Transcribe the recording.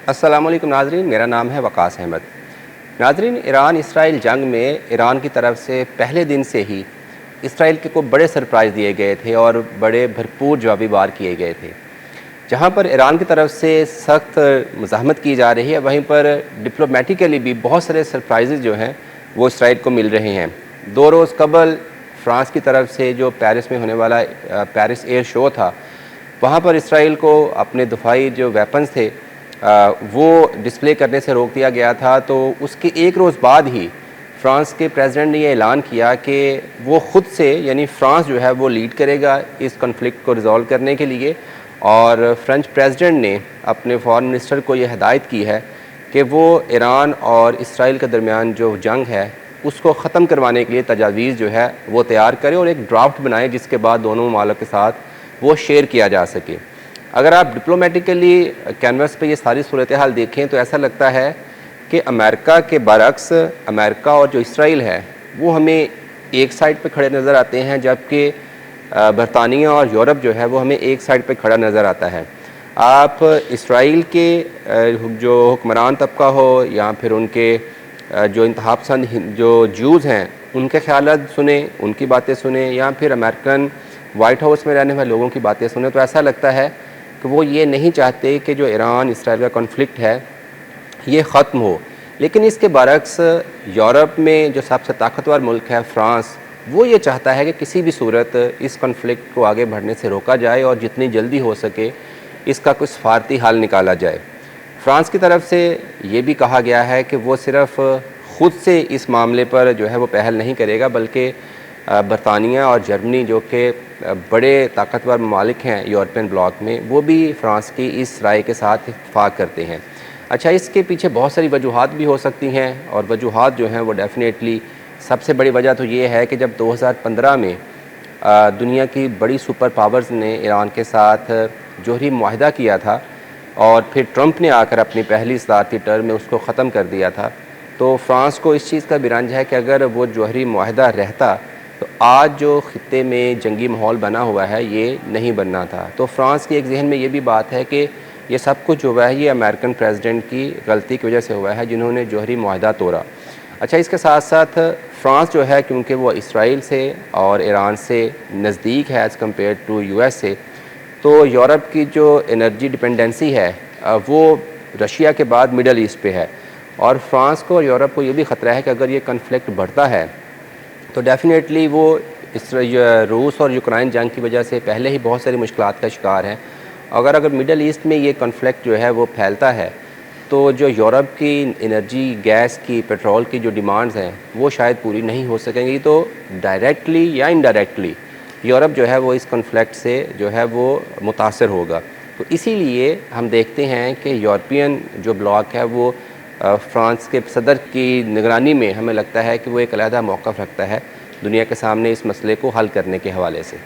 السلام علیکم ناظرین، میرا نام ہے وقاص احمد۔ ناظرین، ایران اسرائیل جنگ میں ایران کی طرف سے پہلے دن سے ہی اسرائیل کے کو بڑے سرپرائز دیے گئے تھے اور بڑے بھرپور جوابی وار کیے گئے تھے۔ جہاں پر ایران کی طرف سے سخت مزاحمت کی جا رہی ہے، وہیں پر ڈپلومیٹیکلی بھی بہت سارے سرپرائزز جو ہیں وہ اسرائیل کو مل رہے ہیں۔ 2 روز قبل فرانس کی طرف سے جو پیرس میں ہونے والا پیرس ایئر شو تھا، وہاں پر اسرائیل کو اپنے دفاعی جو ویپنز تھے وہ ڈسپلے کرنے سے روک دیا گیا تھا۔ تو اس کے 1 روز بعد ہی فرانس کے پریزیڈنٹ نے یہ اعلان کیا کہ وہ خود سے، یعنی فرانس جو ہے وہ لیڈ کرے گا اس کنفلکٹ کو ریزالو کرنے کے لیے، اور فرینچ پریزیڈنٹ نے اپنے فارن منسٹر کو یہ ہدایت کی ہے کہ وہ ایران اور اسرائیل کے درمیان جو جنگ ہے اس کو ختم کروانے کے لیے تجاویز جو ہے وہ تیار کرے اور ایک ڈرافٹ بنائے، جس کے بعد دونوں ممالک کے ساتھ وہ شیئر کیا جا سکے۔ اگر آپ ڈپلومیٹیکلی کینوس پہ یہ ساری صورتحال دیکھیں تو ایسا لگتا ہے کہ امریکہ کے برعکس امریکہ اور جو اسرائیل ہے وہ ہمیں ایک سائڈ پہ کھڑے نظر آتے ہیں، جبکہ برطانیہ اور یورپ جو ہے وہ ہمیں ایک سائڈ پہ کھڑا نظر آتا ہے۔ آپ اسرائیل کے جو حکمران طبقہ ہو یا پھر ان کے جو انتہا پسند جو جوز ہیں ان کے خیالات سنیں، ان کی باتیں سنیں، یا پھر امریکن وائٹ ہاؤس میں رہنے والے لوگوں کی باتیں سنیں، تو ایسا لگتا ہے کہ وہ یہ نہیں چاہتے کہ جو ایران اسرائیل کا کنفلکٹ ہے یہ ختم ہو۔ لیکن اس کے برعکس یورپ میں جو سب سے طاقتور ملک ہے فرانس، وہ یہ چاہتا ہے کہ کسی بھی صورت اس کنفلکٹ کو آگے بڑھنے سے روکا جائے اور جتنی جلدی ہو سکے اس کا کچھ سفارتی حل نکالا جائے۔ فرانس کی طرف سے یہ بھی کہا گیا ہے کہ وہ صرف خود سے اس معاملے پر جو ہے وہ پہل نہیں کرے گا، بلکہ برطانیہ اور جرمنی جو کہ بڑے طاقتور ممالک ہیں یورپین بلاک میں، وہ بھی فرانس کی اس رائے کے ساتھ اتفاق کرتے ہیں۔ اچھا، اس کے پیچھے بہت ساری وجوہات بھی ہو سکتی ہیں، اور وجوہات جو ہیں وہ ڈیفینیٹلی سب سے بڑی وجہ تو یہ ہے کہ جب 2015 میں دنیا کی بڑی سپر پاورز نے ایران کے ساتھ جوہری معاہدہ کیا تھا اور پھر ٹرمپ نے آ کر اپنی پہلی صدارتی ٹرم میں اس کو ختم کر دیا تھا، تو فرانس کو اس چیز کا بھی رنج ہے کہ اگر وہ جوہری معاہدہ رہتا تو آج جو خطے میں جنگی ماحول بنا ہوا ہے یہ نہیں بننا تھا۔ تو فرانس کی ایک ذہن میں یہ بھی بات ہے کہ یہ سب کچھ جو ہوا ہے یہ امریکن پریزیڈنٹ کی غلطی کی وجہ سے ہوا ہے، جنہوں نے جوہری معاہدہ توڑا۔ اچھا، اس کے ساتھ ساتھ فرانس جو ہے کیونکہ وہ اسرائیل سے اور ایران سے نزدیک ہے as compare to U S سے، تو یورپ کی جو انرجی ڈپینڈنسی ہے وہ رشیا کے بعد مڈل ایسٹ پہ ہے، اور فرانس کو اور یورپ کو یہ بھی خطرہ ہے کہ اگر یہ کنفلکٹ بڑھتا ہے تو ڈیفینیٹلی وہ روس اور یوکرائن جنگ کی وجہ سے پہلے ہی بہت ساری مشکلات کا شکار ہیں۔ اگر مڈل ایسٹ میں یہ کنفلکٹ جو ہے وہ پھیلتا ہے تو جو یورپ کی انرجی، گیس کی، پیٹرول کی جو ڈیمانڈز ہیں وہ شاید پوری نہیں ہو سکیں گی، تو ڈائریکٹلی یا انڈائریکٹلی یورپ جو ہے وہ اس کنفلکٹ سے جو ہے وہ متاثر ہوگا۔ تو اسی لیے ہم دیکھتے ہیں کہ یورپین جو بلاک ہے وہ فرانس کے صدر کی نگرانی میں ہمیں لگتا ہے کہ وہ ایک علیحدہ موقف رکھتا ہے دنیا کے سامنے اس مسئلے کو حل کرنے کے حوالے سے۔